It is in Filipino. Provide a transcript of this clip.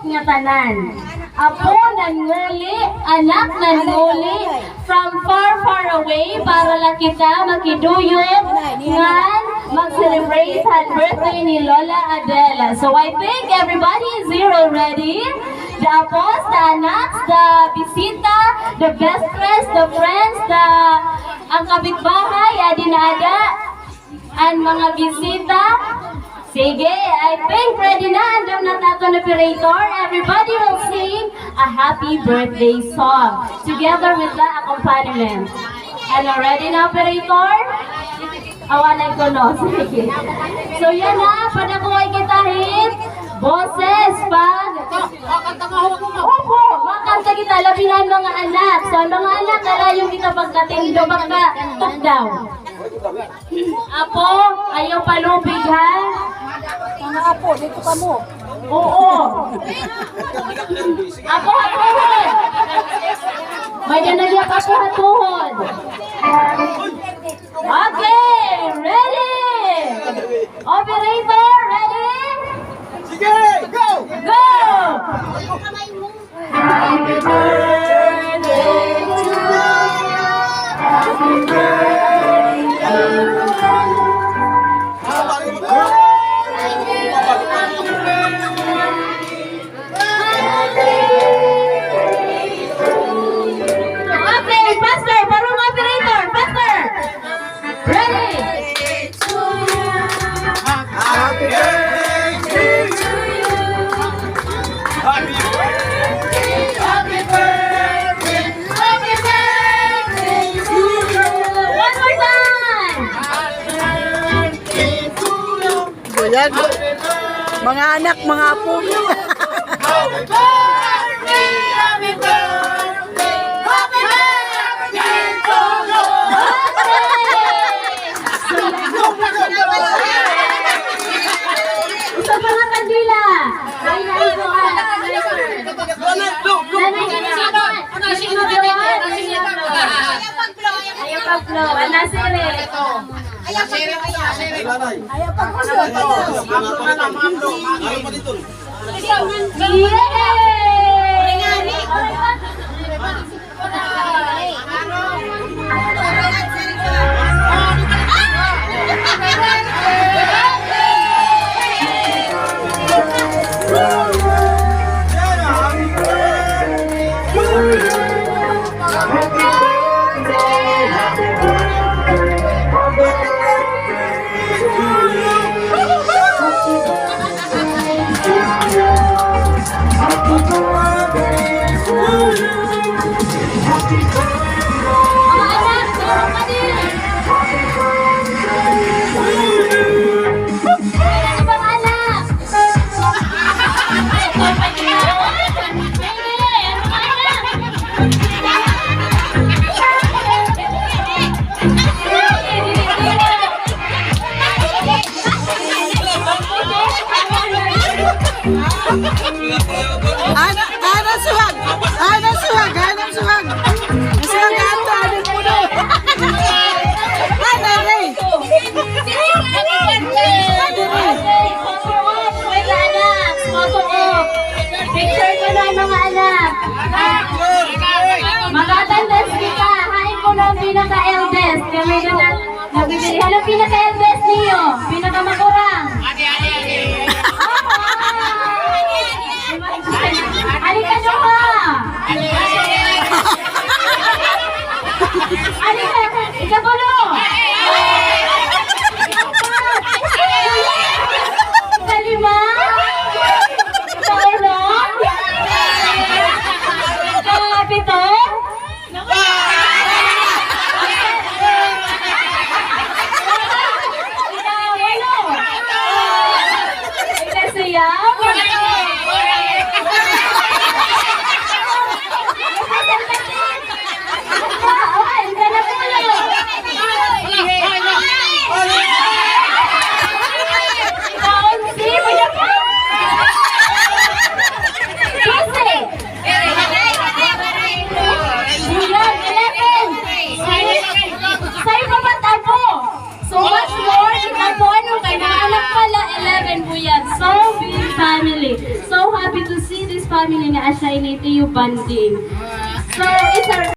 nga tanan. Apo nanguli, anak nanguli, from far, far away, para lang kita makiduyot, ngan mag-celebrate ang birthday ni Lola Adela. So I think everybody is here already. The apos, the anaks, the bisita, the best friends, the friends, ang kapitbahay, adinada, ang mga bisita. Sige, I think ready na. Andam na tato na operator. Everybody will sing a happy birthday song together with the accompaniment. Ano, ready na operator? Awanan ko no. Sige. So yan na, panakuhay kita hit. Boses, pag... Opo, makanta kita, labihan mga anak. So mga anak, kalayong kita pagkatindo, pagka-top down. Apo, ayaw palubig ha? Mga apo, dito ka mo. Oo. Apo, hatuhod. May nanagyak ako hatuhod. Okay, ready? Operator, ready? Sige, go! Go! Happy birthday to you. Happy birthday to you. Okay, faster, parang operator, faster. Ready? Happy birthday to you. Happy birthday. Happy birthday. Happy birthday to you. One more time. Happy birthday to you. Ayan, mga anak, mga apo. Happy birthday. Happy birthday. Happy birthday to you. Isa pa nga kandila. Ay, ko ka. Ayaw pag-flow. Anasiri. Ayaw pag gusto. Ano suwag? Ano suwag? Ano suwag? Suwag ato, anong puno? Ano rin? Picture ko na mga anak. Mag-attendance kita. Hain ko na ang pinaka-eldest. Kami na nagbibili. Anong pinaka-eldest niyo? Pinaka-makurang. Halika nyo ka! Halika! Ikagulo! Kalima! Kaulo! Kapito! this family nga assign to you bonding. So it's a